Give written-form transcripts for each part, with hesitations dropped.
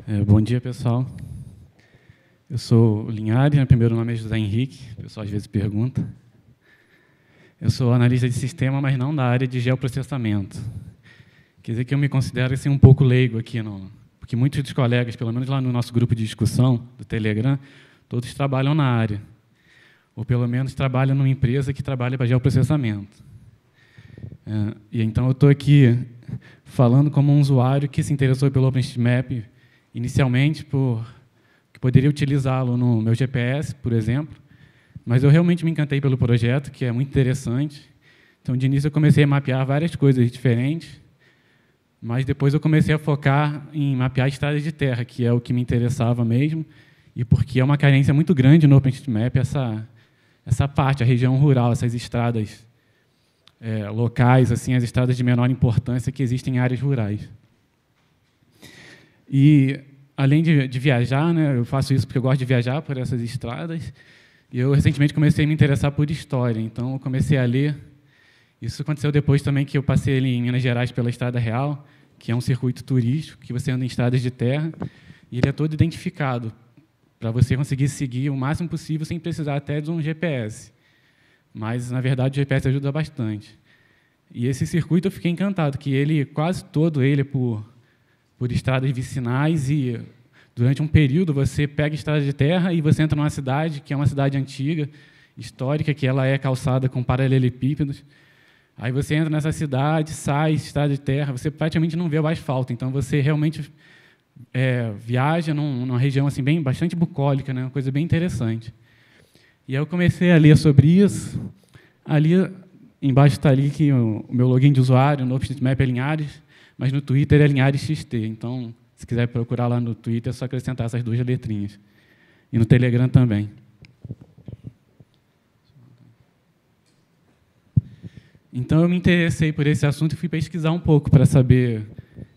Bom dia, pessoal. Eu sou o Linhares, meu primeiro nome é José Henrique, o pessoal às vezes pergunta. Eu sou analista de sistema, mas não da área de geoprocessamento. Quer dizer que eu me considero assim, um pouco leigo aqui, porque muitos dos colegas, pelo menos lá no nosso grupo de discussão do Telegram, todos trabalham na área, ou pelo menos trabalham numa empresa que trabalha para geoprocessamento. E então eu estou aqui falando como um usuário que se interessou pelo OpenStreetMap inicialmente que poderia utilizá-lo no meu GPS, por exemplo, mas eu realmente me encantei pelo projeto, que é muito interessante. Então, de início, eu comecei a mapear várias coisas diferentes, mas depois eu comecei a focar em mapear estradas de terra, que é o que me interessava mesmo, e porque é uma carência muito grande no OpenStreetMap, essa parte, a região rural, essas estradas locais, assim, as estradas de menor importância que existem em áreas rurais. E, além de viajar, né, eu faço isso porque eu gosto de viajar por essas estradas, e eu, recentemente, comecei a me interessar por história, então eu comecei a ler. Isso aconteceu depois também que eu passei ali em Minas Gerais pela Estrada Real, que é um circuito turístico, que você anda em estradas de terra, e ele é todo identificado, para você conseguir seguir o máximo possível sem precisar até de um GPS. Mas, na verdade, o GPS ajuda bastante. E esse circuito eu fiquei encantado, que ele, quase todo ele é por estradas vicinais, e durante um período você pega estrada de terra e você entra numa cidade, que é uma cidade antiga, histórica, que ela é calçada com paralelepípedos. Aí você entra nessa cidade, sai, estrada de terra, você praticamente não vê o asfalto, então você realmente viaja numa região assim, bastante bucólica, né, uma coisa bem interessante. E aí eu comecei a ler sobre isso. Ali embaixo está ali que o meu login de usuário no OpenStreetMap é Linhares, mas no Twitter é Linhares XT. Então, se quiser procurar lá no Twitter, é só acrescentar essas duas letrinhas. E no Telegram também. Então, eu me interessei por esse assunto e fui pesquisar um pouco para saber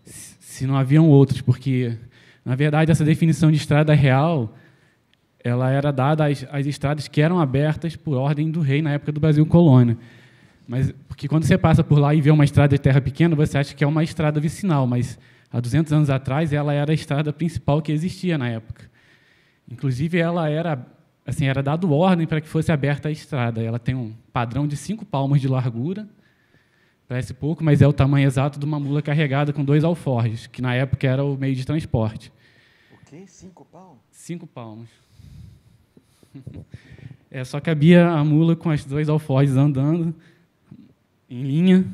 se não haviam outros, porque, na verdade, essa definição de estrada real ela era dada às estradas que eram abertas por ordem do rei na época do Brasil colônia. Mas, porque quando você passa por lá e vê uma estrada de terra pequena, você acha que é uma estrada vicinal, mas há 200 anos atrás ela era a estrada principal que existia na época. Inclusive, ela era dado ordem para que fosse aberta a estrada. Ela tem um padrão de 5 palmos de largura, parece pouco, mas é o tamanho exato de uma mula carregada com 2 alforjes, que na época era o meio de transporte. O quê? 5 palmos? 5 palmos. Só cabia a mula com as 2 alforjes andando em linha,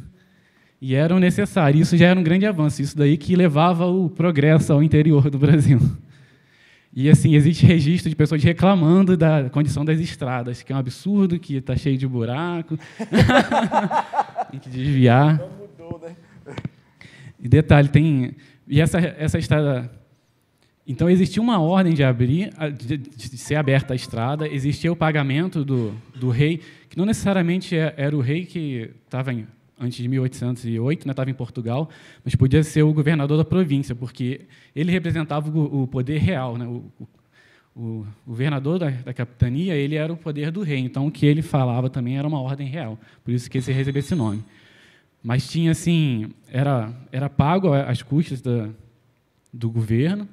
e eram necessários. Isso já era um grande avanço, isso daí que levava o progresso ao interior do Brasil. E assim, existe registro de pessoas reclamando da condição das estradas, que é um absurdo, que está cheio de buraco, tem que desviar. Não mudou, né? E detalhe, e essa estrada... Então, existia uma ordem de ser aberta a estrada, existia o pagamento do rei, que não necessariamente era o rei que estava antes de 1808, estava em Portugal, mas podia ser o governador da província, porque ele representava o poder real, né? O governador da capitania ele era o poder do rei, então o que ele falava também era uma ordem real, por isso que ele recebeu esse nome. Mas tinha assim, era pago às custas do governo,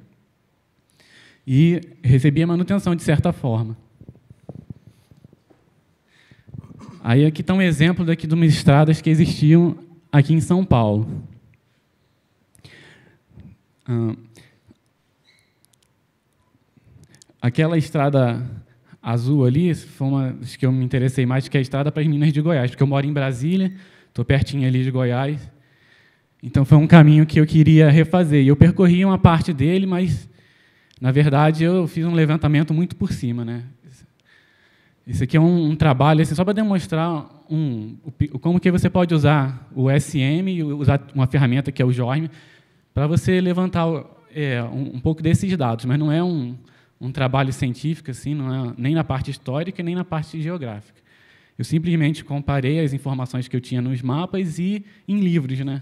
e recebia manutenção, de certa forma. Aí aqui está um exemplo de umas estradas que existiam aqui em São Paulo. Aquela estrada azul ali foi uma das que eu me interessei mais, que é a estrada para as Minas de Goiás, porque eu moro em Brasília, estou pertinho ali de Goiás, então foi um caminho que eu queria refazer. E eu percorri uma parte dele, mas na verdade, eu fiz um levantamento muito por cima, né? Isso aqui é um trabalho assim, só para demonstrar como que você pode usar o SM e usar uma ferramenta que é o JORM para você levantar um pouco desses dados, mas não é um trabalho científico, assim, não é nem na parte histórica nem na parte geográfica. Eu simplesmente comparei as informações que eu tinha nos mapas e em livros, né?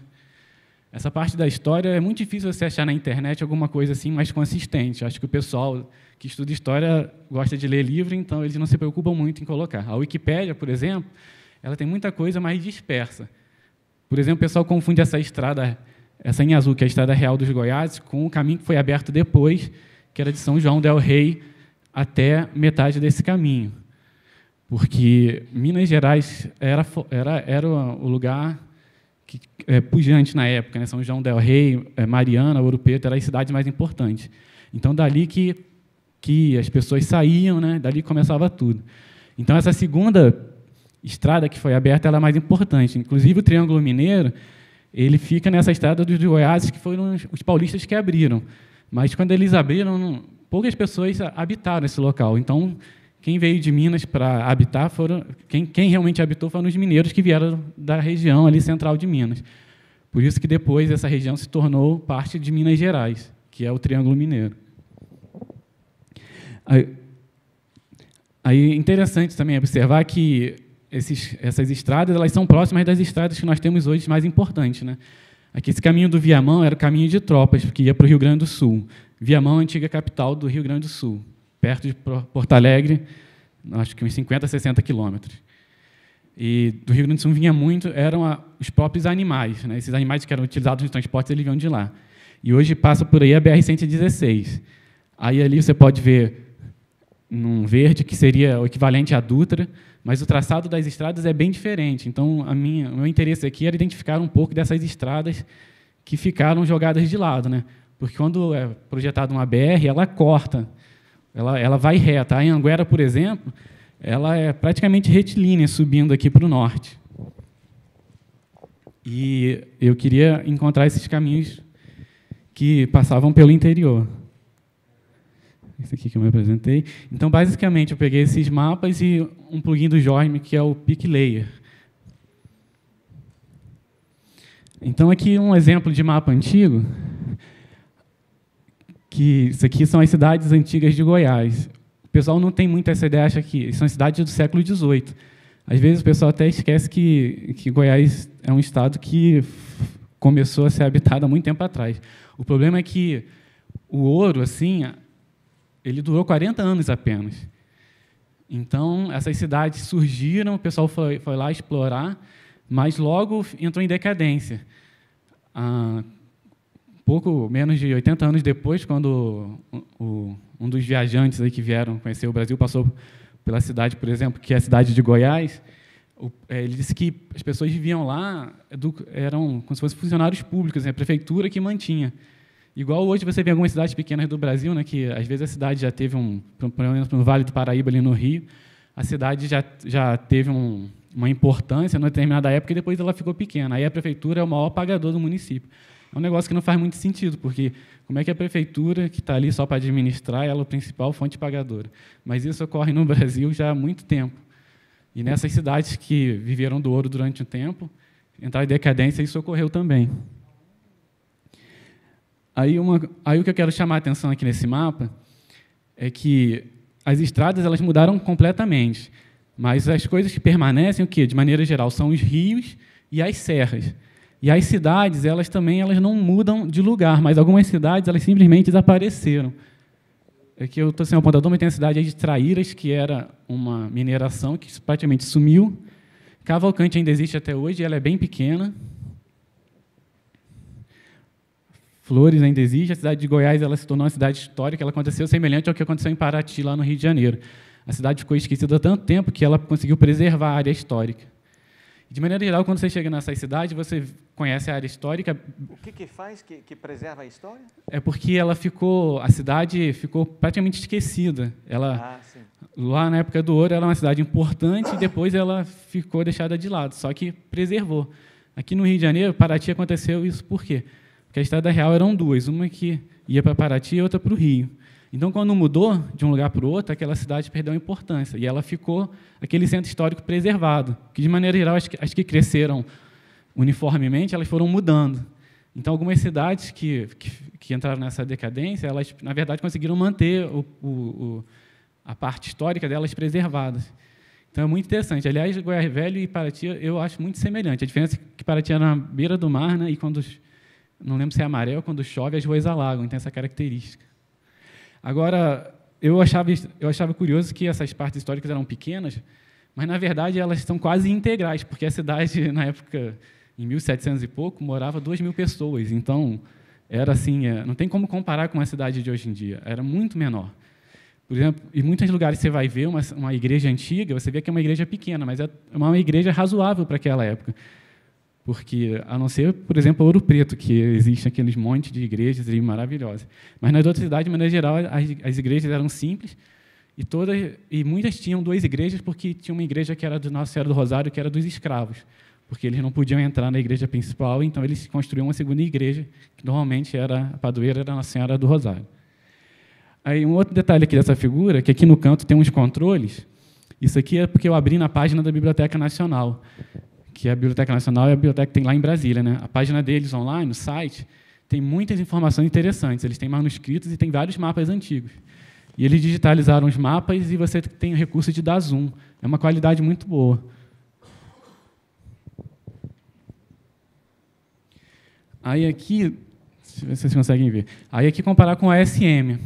Essa parte da história é muito difícil você achar na internet alguma coisa assim mais consistente. Acho que o pessoal que estuda história gosta de ler livro, então eles não se preocupam muito em colocar. A Wikipédia, por exemplo, ela tem muita coisa mais dispersa. Por exemplo, o pessoal confunde essa estrada essa em azul, que é a Estrada Real dos Goiás, com o caminho que foi aberto depois, que era de São João del Rei até metade desse caminho. Porque Minas Gerais era o lugar pujante na época, né? São João del Rei, Mariana, Ouro Preto, eram as cidades mais importantes. Então, dali que as pessoas saíam, né? Dali começava tudo. Então, essa segunda estrada que foi aberta ela é mais importante. Inclusive, o Triângulo Mineiro ele fica nessa estrada dos Goiás, que foram os paulistas que abriram. Mas, quando eles abriram, poucas pessoas habitaram esse local. Então, quem veio de Minas para habitar quem realmente habitou foram os mineiros que vieram da região ali central de Minas. Por isso que depois essa região se tornou parte de Minas Gerais, que é o Triângulo Mineiro. Aí interessante também observar que essas estradas elas são próximas das estradas que nós temos hoje mais importantes, né? Aqui esse caminho do Viamão era o caminho de tropas, que ia para o Rio Grande do Sul. Viamão é a antiga capital do Rio Grande do Sul, perto de Porto Alegre, acho que uns 50, 60 quilômetros. E do Rio Grande do Sul vinha muito, eram os próprios animais, né? Esses animais que eram utilizados nos transportes, eles vinham de lá. E hoje passa por aí a BR-116. Aí ali você pode ver num verde, que seria o equivalente à Dutra, mas o traçado das estradas é bem diferente. Então, o meu interesse aqui era identificar um pouco dessas estradas que ficaram jogadas de lado, né? Porque quando é projetada uma BR, ela corta, ela vai reta. A Anhanguera, por exemplo, ela é praticamente retilínea, subindo aqui para o norte. E eu queria encontrar esses caminhos que passavam pelo interior. Esse aqui que eu me apresentei. Então, basicamente, eu peguei esses mapas e um plugin do Jorme, que é o Peak Layer. Então, aqui um exemplo de mapa antigo, que isso aqui são as cidades antigas de Goiás. O pessoal não tem muito essa ideia, acha que são cidades do século XVIII. Às vezes, o pessoal até esquece que Goiás é um estado que começou a ser habitado há muito tempo atrás. O problema é que o ouro, assim, ele durou 40 anos apenas. Então, essas cidades surgiram, o pessoal foi lá explorar, mas logo entrou em decadência. Pouco menos de 80 anos depois, quando um dos viajantes aí que vieram conhecer o Brasil passou pela cidade, por exemplo, que é a cidade de Goiás, ele disse que as pessoas viviam lá, eram como se fossem funcionários públicos, a prefeitura que mantinha. Igual hoje você vê em algumas cidades pequenas do Brasil, né, que às vezes a cidade já teve por exemplo, no Vale do Paraíba, ali no Rio, a cidade já teve uma importância numa determinada época e depois ela ficou pequena. Aí a prefeitura é o maior pagador do município. É um negócio que não faz muito sentido, porque como é que a prefeitura, que está ali só para administrar, ela é a principal fonte pagadora? Mas isso ocorre no Brasil já há muito tempo. E nessas cidades que viveram do ouro durante um tempo, entrar em decadência, isso ocorreu também. Aí o que eu quero chamar a atenção aqui nesse mapa é que as estradas elas mudaram completamente, mas as coisas que permanecem, o quê? De maneira geral, são os rios e as serras. E as cidades, elas não mudam de lugar, mas algumas cidades elas simplesmente desapareceram. Aqui eu estou sem o apontador, mas tem a cidade de Traíras, que era uma mineração que praticamente sumiu. Cavalcante ainda existe até hoje, ela é bem pequena. Flores ainda existe, a cidade de Goiás ela se tornou uma cidade histórica, ela aconteceu semelhante ao que aconteceu em Paraty, lá no Rio de Janeiro. A cidade ficou esquecida há tanto tempo que ela conseguiu preservar a área histórica. De maneira geral, quando você chega nessa cidade, você conhece a área histórica. O que faz que preserva a história? É porque a cidade ficou praticamente esquecida. Lá na época do ouro, ela era uma cidade importante e depois ela ficou deixada de lado, só que preservou. Aqui no Rio de Janeiro, Paraty aconteceu isso por quê? Porque a Estrada Real eram duas, uma que ia para Paraty e outra para o Rio. Então, quando mudou de um lugar para o outro, aquela cidade perdeu a importância, e ela ficou aquele centro histórico preservado, que, de maneira geral, as que cresceram uniformemente, elas foram mudando. Então, algumas cidades que entraram nessa decadência, elas, na verdade, conseguiram manter a parte histórica delas preservadas. Então, é muito interessante. Aliás, Goiás Velho e Paraty, eu acho muito semelhante. A diferença é que Paraty era na beira do mar, né, e não lembro se é amarelo, quando chove, as ruas alagam, tem essa característica. Agora, eu achava curioso que essas partes históricas eram pequenas, mas, na verdade, elas são quase integrais, porque a cidade, na época em 1700 e pouco, morava 2.000 pessoas. Então, era assim, não tem como comparar com uma cidade de hoje em dia. Era muito menor. Por exemplo, em muitos lugares você vai ver uma igreja antiga, você vê que é uma igreja pequena, mas é uma igreja razoável para aquela época. Porque, a não ser, por exemplo, Ouro Preto, que existe aqueles montes de igrejas maravilhosas. Mas nas outras cidades, de maneira geral, as igrejas eram simples, e muitas tinham 2 igrejas, porque tinha uma igreja que era do Nossa Senhora do Rosário, que era dos escravos, porque eles não podiam entrar na igreja principal, então eles construíam uma segunda igreja, que normalmente a padroeira era Nossa Senhora do Rosário. Aí, um outro detalhe aqui dessa figura, que aqui no canto tem uns controles. Isso aqui é porque eu abri na página da Biblioteca Nacional, que a Biblioteca Nacional é a biblioteca que tem lá em Brasília, né? A página deles online, no site, tem muitas informações interessantes. Eles têm manuscritos e tem vários mapas antigos. E eles digitalizaram os mapas e você tem o recurso de dar zoom. É uma qualidade muito boa. Aí aqui, deixa eu ver se vocês conseguem ver. Aí aqui comparar com a ASM.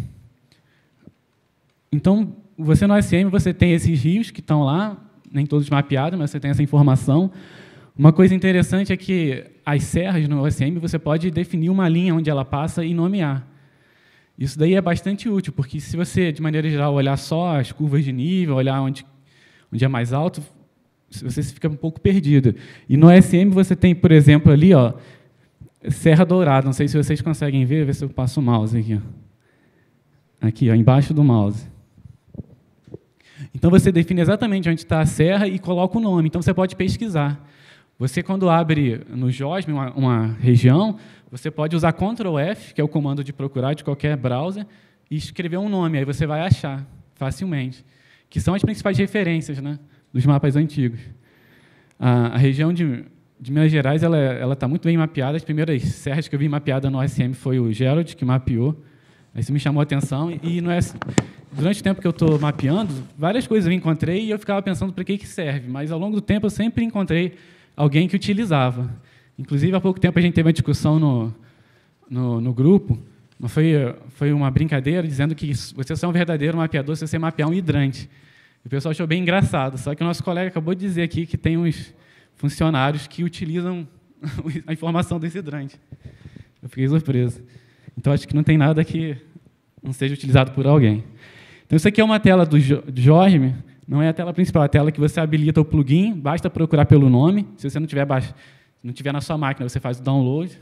Então, você no ASM, você tem esses rios que estão lá, nem todos mapeados, mas você tem essa informação. Uma coisa interessante é que as serras no ASM, você pode definir uma linha onde ela passa e nomear. Isso daí é bastante útil, porque se você, de maneira geral, olhar só as curvas de nível, olhar onde é mais alto, você fica um pouco perdido. E no ASM você tem, por exemplo, ali, ó, Serra Dourada. Não sei se vocês conseguem ver se eu passo o mouse aqui. Aqui, ó, embaixo do mouse. Então, você define exatamente onde está a serra e coloca o nome. Então, você pode pesquisar. Você, quando abre no JOSM uma região, você pode usar Ctrl F, que é o comando de procurar de qualquer browser, e escrever um nome. Aí você vai achar facilmente, que são as principais referências, né, dos mapas antigos. A região de Minas Gerais ela está muito bem mapeada. As primeiras serras que eu vi mapeada no ASM foi o Gerald, que mapeou. Isso me chamou a atenção. E durante o tempo que eu estou mapeando, várias coisas eu encontrei e eu ficava pensando para que serve. Mas, ao longo do tempo, eu sempre encontrei alguém que utilizava. Inclusive, há pouco tempo, a gente teve uma discussão no grupo. Foi uma brincadeira dizendo que você só é um verdadeiro mapeador se você mapear um hidrante. O pessoal achou bem engraçado. Só que o nosso colega acabou de dizer aqui que tem uns funcionários que utilizam a informação desse hidrante. Eu fiquei surpreso. Então, acho que não tem nada que não seja utilizado por alguém. Então, isso aqui é uma tela do JOSM, não é a tela principal, é a tela que você habilita o plugin, basta procurar pelo nome. Se você não tiver na sua máquina, você faz o download.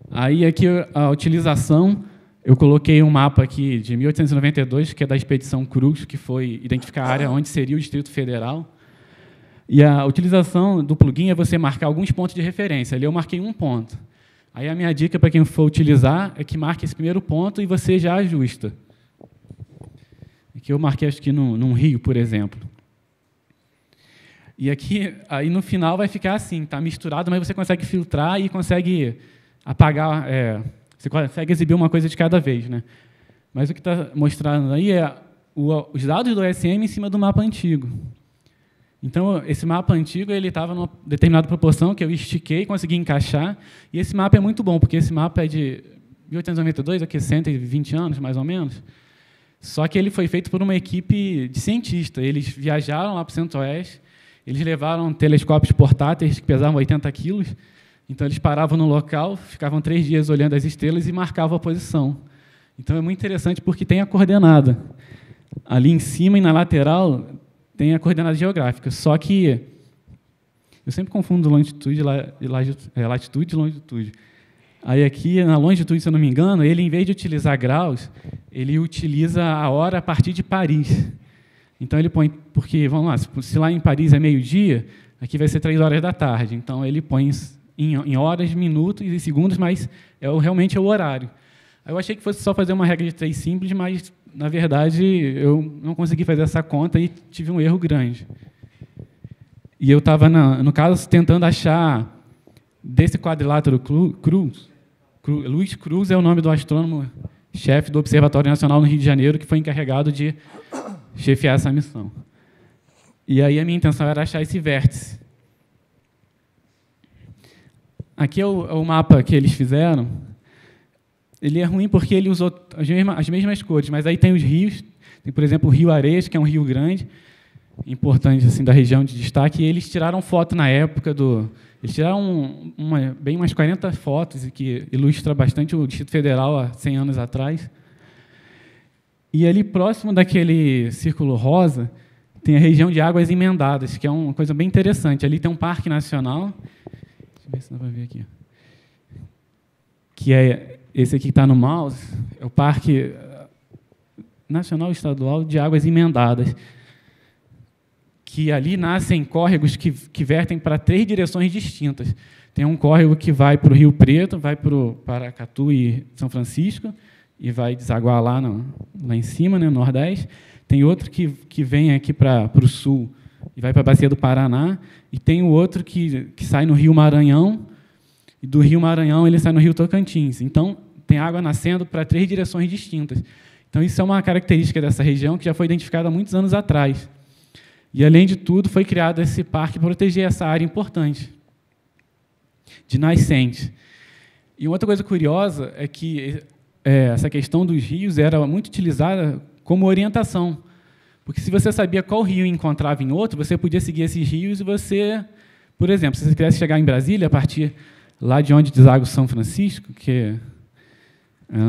Aí, aqui, a utilização, eu coloquei um mapa aqui de 1892, que é da Expedição Cruz, que foi identificar a área onde seria o Distrito Federal. E a utilização do plugin é você marcar alguns pontos de referência. Ali eu marquei um ponto. Aí a minha dica para quem for utilizar é que marque esse primeiro ponto e você já ajusta. Aqui eu marquei, acho que num rio, por exemplo. E aqui, aí no final vai ficar assim, está misturado, mas você consegue filtrar e consegue apagar, você consegue exibir uma coisa de cada vez, né? Mas o que está mostrando aí é os dados do ASM em cima do mapa antigo. Então, esse mapa antigo estava numa determinada proporção que eu estiquei e consegui encaixar. E esse mapa é muito bom, porque esse mapa é de 1892, aqui 120 anos, mais ou menos. Só que ele foi feito por uma equipe de cientistas. Eles viajaram lá para o Centro-Oeste, eles levaram telescópios portáteis que pesavam 80 quilos. Então, eles paravam no local, ficavam 3 dias olhando as estrelas e marcavam a posição. Então, é muito interessante porque tem a coordenada. Ali em cima e na lateral tem a coordenada geográfica, só que eu sempre confundo longitude latitude e longitude. Aí aqui, na longitude, se eu não me engano, ele, em vez de utilizar graus, ele utiliza a hora a partir de Paris. Então, ele põe, porque, vamos lá, se lá em Paris é meio-dia, aqui vai ser 3 horas da tarde. Então, ele põe em horas, minutos e segundos, mas realmente é o horário. Aí eu achei que fosse só fazer uma regra de 3 simples, mas, na verdade, eu não consegui fazer essa conta e tive um erro grande. E eu estava, no caso, tentando achar desse quadrilátero Cruz. Luiz Cruz é o nome do astrônomo-chefe do Observatório Nacional no Rio de Janeiro, que foi encarregado de chefiar essa missão. E aí a minha intenção era achar esse vértice. Aqui é o mapa que eles fizeram. Ele é ruim porque ele usou as mesmas cores, mas aí tem os rios. Tem, por exemplo, o Rio Areias, que é um rio grande. importantes assim, da região de destaque, e eles tiraram foto na época Eles tiraram bem umas 40 fotos, que ilustra bastante o Distrito Federal há 100 anos atrás. E ali, próximo daquele círculo rosa, tem a região de Águas Emendadas, que é uma coisa bem interessante. Ali tem um parque nacional, deixa eu ver se dá para ver aqui, que é esse aqui que está no mouse, é o Parque Nacional Estadual de Águas Emendadas, que ali nascem córregos que vertem para 3 direções distintas. Tem um córrego que vai para o Rio Preto, vai para o Paracatu e São Francisco, e vai desaguar lá em cima, no Nordeste. Tem outro que vem aqui para o Sul e vai para a Bacia do Paraná, e tem o outro que sai no Rio Maranhão, e do Rio Maranhão ele sai no Rio Tocantins. Então, tem água nascendo para 3 direções distintas. Então, isso é uma característica dessa região que já foi identificada há muitos anos atrás. E, além de tudo, foi criado esse parque para proteger essa área importante de nascentes. E uma outra coisa curiosa é que essa questão dos rios era muito utilizada como orientação. Porque, se você sabia qual rio encontrava em outro, você podia seguir esses rios e você... Por exemplo, se você quisesse chegar em Brasília, a partir lá de onde deságua o São Francisco, que é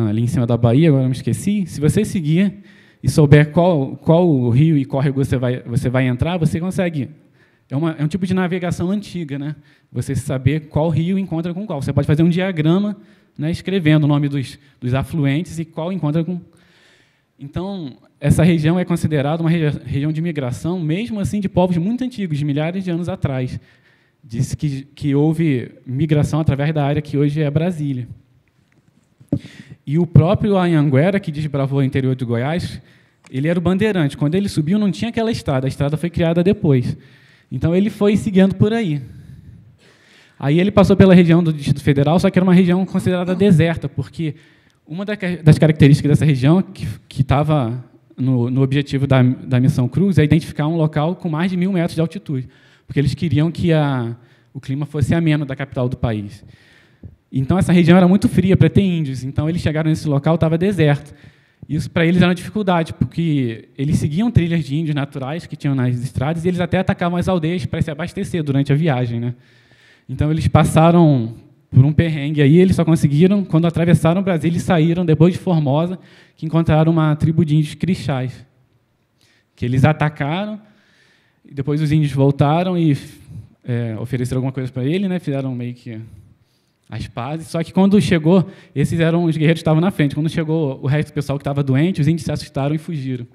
ali em cima da Bahia, agora eu me esqueci, se você seguir e souber qual o rio e córrego você vai entrar, você consegue. É um tipo de navegação antiga, né? Você saber qual rio encontra com qual. Você pode fazer um diagrama, né, escrevendo o nome dos afluentes e qual encontra com... Então, essa região é considerada uma região de migração, mesmo assim, de povos muito antigos, de milhares de anos atrás. Diz que houve migração através da área que hoje é Brasília. E o próprio Anhanguera, que desbravou o interior de Goiás, ele era o bandeirante. Quando ele subiu, não tinha aquela estrada, a estrada foi criada depois. Então, ele foi seguindo por aí. Aí ele passou pela região do Distrito Federal, só que era uma região considerada deserta, porque uma das características dessa região, que estava no objetivo da Missão Cruz, é identificar um local com mais de 1.000 metros de altitude, porque eles queriam que o clima fosse ameno da capital do país. Então, essa região era muito fria para ter índios. Então, eles chegaram nesse local, estava deserto. Isso, para eles, era uma dificuldade, porque eles seguiam trilhas de índios naturais que tinham nas estradas e eles até atacavam as aldeias para se abastecer durante a viagem, né? Então, eles passaram por um perrengue aí, eles só conseguiram, quando atravessaram o Brasil, eles saíram, depois de Formosa, que encontraram uma tribo de índios crixás, que eles atacaram, e depois os índios voltaram e ofereceram alguma coisa para ele, né? Fizeram meio que as pazes, só que quando chegou, esses eram os guerreiros que estavam na frente. Quando chegou o resto do pessoal que estava doente, os índios se assustaram e fugiram.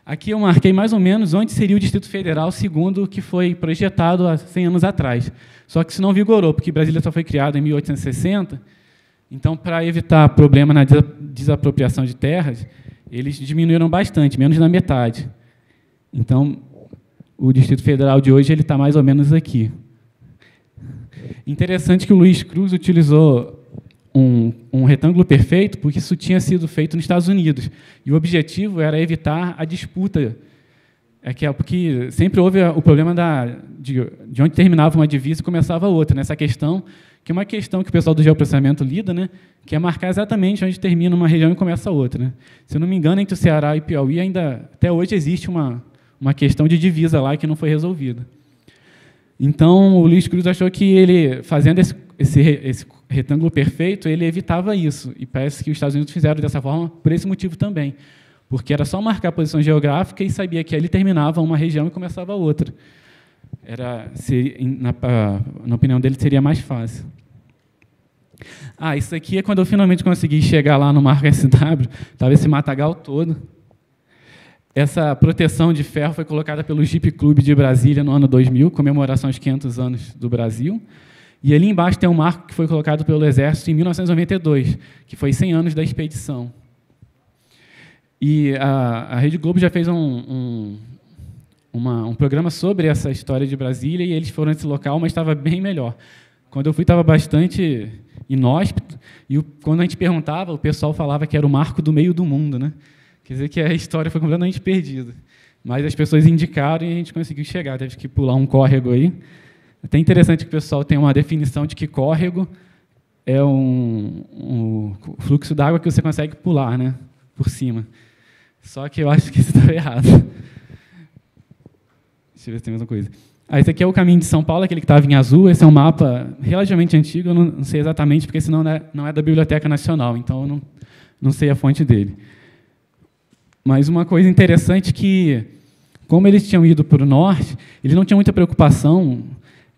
Aqui eu marquei mais ou menos onde seria o Distrito Federal, segundo o que foi projetado há 100 anos atrás. Só que isso não vigorou, porque Brasília só foi criada em 1860, então, para evitar problema na desapropriação de terras, eles diminuíram bastante, menos da metade. Então, o Distrito Federal de hoje está mais ou menos aqui. Interessante que o Luiz Cruz utilizou um retângulo perfeito, porque isso tinha sido feito nos Estados Unidos. E o objetivo era evitar a disputa, porque sempre houve o problema de onde terminava uma divisa e começava outra. Nessa questão, que é uma questão que o pessoal do geoprocessamento lida, né, que é marcar exatamente onde termina uma região e começa a outra, né? Se eu não me engano, entre o Ceará e Piauí, até hoje existe uma questão de divisa lá que não foi resolvida. Então, o Luiz Cruz achou que ele, fazendo esse retângulo perfeito, ele evitava isso. E parece que os Estados Unidos fizeram dessa forma por esse motivo também. Porque era só marcar a posição geográfica e sabia que ali terminava uma região e começava outra. Na opinião dele, seria mais fácil. Isso aqui é quando eu finalmente consegui chegar lá no Marco SW, estava esse matagal todo. Essa proteção de ferro foi colocada pelo Jeep Clube de Brasília no ano 2000, comemoração aos 500 anos do Brasil. E ali embaixo tem um marco que foi colocado pelo Exército em 1992, que foi 100 anos da expedição. E a Rede Globo já fez um programa sobre essa história de Brasília, e eles foram nesse local, mas estava bem melhor. Quando eu fui, estava bastante inóspito, e quando a gente perguntava, o pessoal falava que era o marco do meio do mundo, né? Quer dizer que a história foi completamente perdida. Mas as pessoas indicaram e a gente conseguiu chegar. Teve que pular um córrego aí. Até interessante que o pessoal tem uma definição de que córrego é um fluxo d'água que você consegue pular, né, por cima. Só que eu acho que isso está errado. Deixa eu ver se tem a mesma coisa. Esse aqui é o caminho de São Paulo, aquele que estava em azul. Esse é um mapa relativamente antigo, eu não sei exatamente, porque senão não é da Biblioteca Nacional, então eu não sei a fonte dele. Mas uma coisa interessante que, como eles tinham ido para o norte, eles não tinham muita preocupação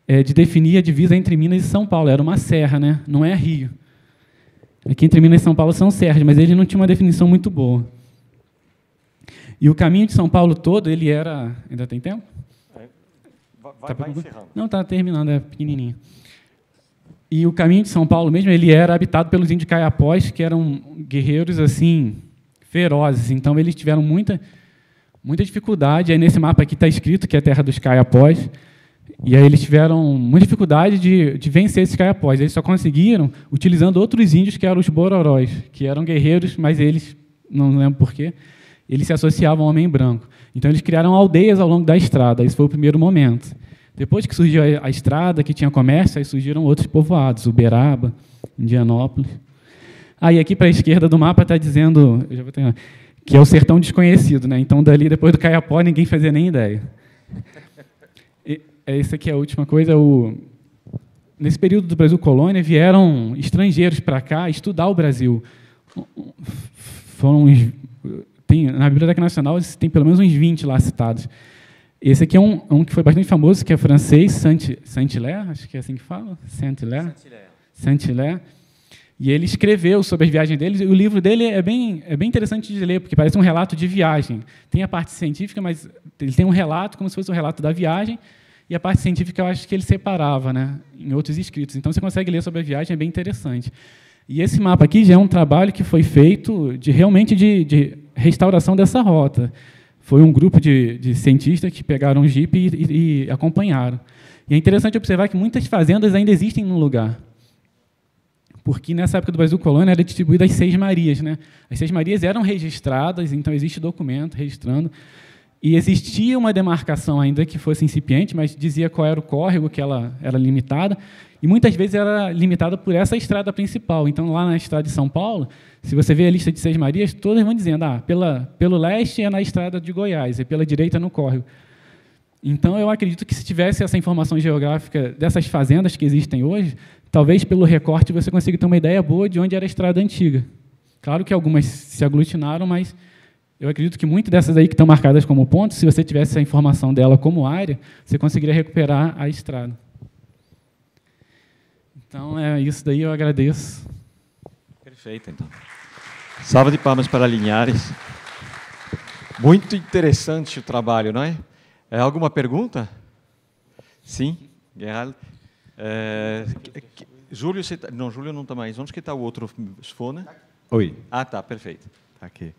de definir a divisa entre Minas e São Paulo. Era uma serra, né? Não é rio. Aqui entre Minas e São Paulo são serras, mas ele não tinha uma definição muito boa. E o caminho de São Paulo todo, ele era... Ainda tem tempo? Vai encerrando. Não, está terminando, é pequenininho. E o caminho de São Paulo mesmo, ele era habitado pelos índios caiapós, que eram guerreiros assim ferozes. Então, eles tiveram muita dificuldade. Aí, nesse mapa aqui está escrito que é a terra dos caiapós. E aí eles tiveram muita dificuldade de vencer esses caiapós. Eles só conseguiram utilizando outros índios, que eram os bororóis, que eram guerreiros, mas eles, não lembro porquê, eles se associavam ao homem branco. Então, eles criaram aldeias ao longo da estrada. Esse foi o primeiro momento. Depois que surgiu a estrada, que tinha comércio, aí surgiram outros povoados, Uberaba, Indianópolis. Aí, aqui para a esquerda do mapa está dizendo, eu já vou terminar, que é o sertão desconhecido, né? Então, dali, depois do Caiapó, ninguém fazia nem ideia. Essa aqui é a última coisa. Nesse período do Brasil colônia, vieram estrangeiros para cá estudar o Brasil. Na Biblioteca Nacional tem pelo menos uns 20 lá citados. Esse aqui é um que foi bastante famoso, que é francês, Saint-Hilaire, acho que é assim que fala, Saint-Hilaire. E ele escreveu sobre as viagens dele, e o livro dele é bem interessante de ler, porque parece um relato de viagem. Tem a parte científica, mas ele tem um relato, como se fosse um relato da viagem, e a parte científica eu acho que ele separava, né, em outros escritos. Então, você consegue ler sobre a viagem, é bem interessante. E esse mapa aqui já é um trabalho que foi feito realmente de restauração dessa rota. Foi um grupo de cientistas que pegaram um jipe e acompanharam. E é interessante observar que muitas fazendas ainda existem no lugar. Porque, nessa época do Brasil colônia, era distribuída as 6 Marias. Né? As 6 Marias eram registradas, então existe documento registrando. E existia uma demarcação, ainda que fosse incipiente, mas dizia qual era o córrego, que ela era limitada, e muitas vezes era limitada por essa estrada principal. Então, lá na estrada de São Paulo, se você vê a lista de 6 Marias, todas vão dizendo, pelo leste é na estrada de Goiás, e pela direita no córrego. Então, eu acredito que se tivesse essa informação geográfica dessas fazendas que existem hoje, talvez pelo recorte você consiga ter uma ideia boa de onde era a estrada antiga. Claro que algumas se aglutinaram, mas eu acredito que muitas dessas aí que estão marcadas como pontos, se você tivesse essa informação dela como área, você conseguiria recuperar a estrada. Então, é isso daí, eu agradeço. Perfeito, então. Salva de palmas para Linhares. Muito interessante o trabalho, não é? Alguma pergunta? Sim, Geraldo. Júlio, Júlio não está mais. Onde que está o outro fone? Oi. Ah, tá, perfeito. Tá aqui.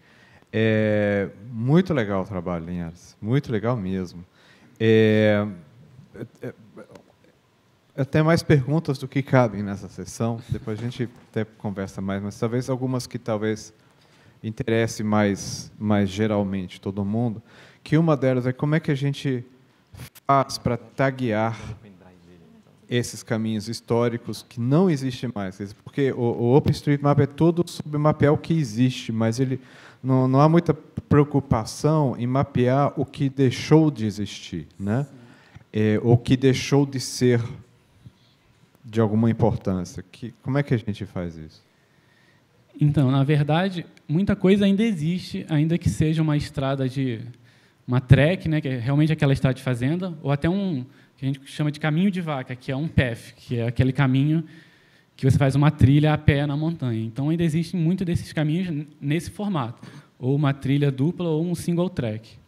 Muito legal o trabalho, Linhares. Muito legal mesmo. Eu tenho mais perguntas do que cabem nessa sessão. Depois a gente até conversa mais, mas talvez algumas que talvez interesse mais geralmente todo mundo. Que uma delas é como é que a gente faz para taguear esses caminhos históricos que não existem mais. Porque o OpenStreetMap é todo sobre mapear o que existe, mas ele não há muita preocupação em mapear o que deixou de existir, né? O que deixou de ser de alguma importância. Como é que a gente faz isso? Então, na verdade, muita coisa ainda existe, ainda que seja uma estrada uma trek, né, que é realmente aquela estrada de fazenda, ou até que a gente chama de caminho de vaca, que é um path, que é aquele caminho que você faz uma trilha a pé na montanha. Então, ainda existem muitos desses caminhos nesse formato, ou uma trilha dupla ou um single track.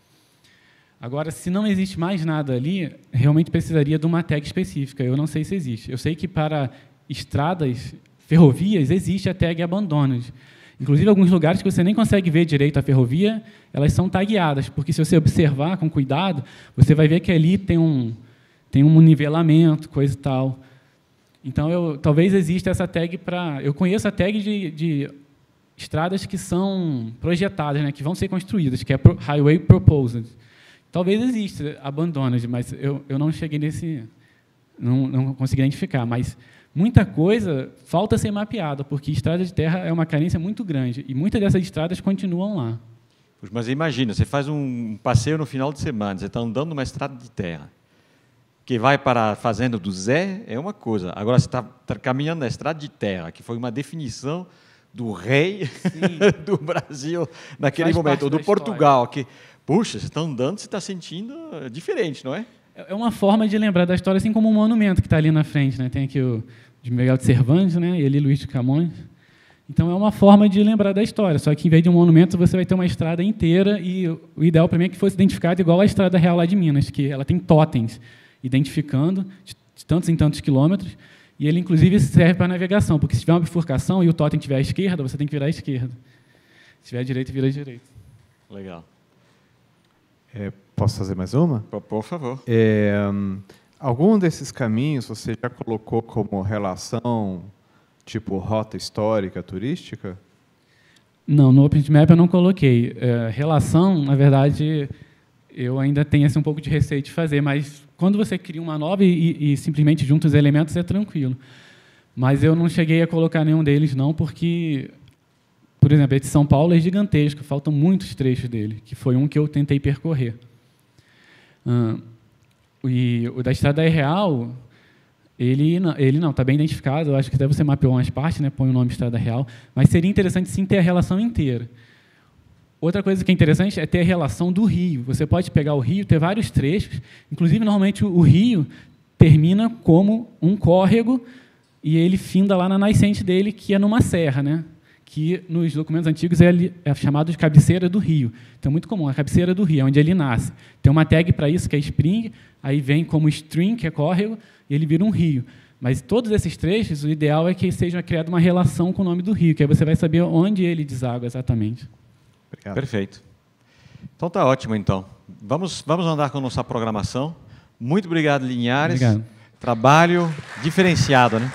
Agora, se não existe mais nada ali, realmente precisaria de uma tag específica. Eu não sei se existe. Eu sei que para estradas, ferrovias, existe a tag abandoned. Inclusive, alguns lugares que você nem consegue ver direito a ferrovia, elas são tagueadas, porque se você observar com cuidado, você vai ver que ali tem um nivelamento, coisa e tal. Então, talvez exista essa tag para... Eu conheço a tag de estradas que são projetadas, né, que vão ser construídas, que é Highway Proposed. Talvez exista abandoned, mas eu não cheguei nesse... Não consegui identificar, mas muita coisa falta ser mapeada, porque estrada de terra é uma carência muito grande, e muitas dessas estradas continuam lá. Puxa, mas imagina, você faz um passeio no final de semana, você está andando numa estrada de terra, que vai para a fazenda do Zé, é uma coisa. Agora você está caminhando na estrada de terra, que foi uma definição do rei do Brasil naquele momento, ou do Portugal, que, puxa, você está andando, você está sentindo diferente, não é? É uma forma de lembrar da história, assim como um monumento que está ali na frente, né? Tem aqui o de Miguel de Cervantes, né? E ali Luís de Camões. Então é uma forma de lembrar da história, só que em vez de um monumento você vai ter uma estrada inteira, e o ideal para mim é que fosse identificado igual a Estrada Real lá de Minas, que ela tem totens identificando de tantos em tantos quilômetros, e ele inclusive serve para navegação, porque se tiver uma bifurcação e o totem estiver à esquerda, você tem que virar à esquerda. Se tiver à direita, vira à direita. Legal. Posso fazer mais uma? Por favor. Algum desses caminhos você já colocou como relação, tipo rota histórica, turística? Não, no OpenStreetMap eu não coloquei. Relação, na verdade, eu ainda tenho assim, um pouco de receio de fazer, mas quando você cria uma nova e simplesmente junta os elementos, é tranquilo. Mas eu não cheguei a colocar nenhum deles, não, porque, por exemplo, a de São Paulo é gigantesco, faltam muitos trechos dele, que foi um que eu tentei percorrer. E o da Estrada Real, ele não está bem identificado, eu acho que deve ser mapeou umas partes, né, põe o nome Estrada Real, mas seria interessante sim ter a relação inteira. Outra coisa que é interessante é ter a relação do rio. Você pode pegar o rio, ter vários trechos, inclusive, normalmente, o rio termina como um córrego e ele finda lá na nascente dele, que é numa serra, né? Que nos documentos antigos é chamado de cabeceira do rio. Então, é muito comum, a cabeceira do rio, é onde ele nasce. Tem uma tag para isso, que é spring, aí vem como stream, que é córrego, e ele vira um rio. Mas todos esses trechos, o ideal é que seja criada uma relação com o nome do rio, que aí você vai saber onde ele deságua exatamente. Obrigado. Perfeito. Então tá ótimo, então. Vamos andar com a nossa programação. Muito obrigado, Linhares. Obrigado. Trabalho diferenciado, né?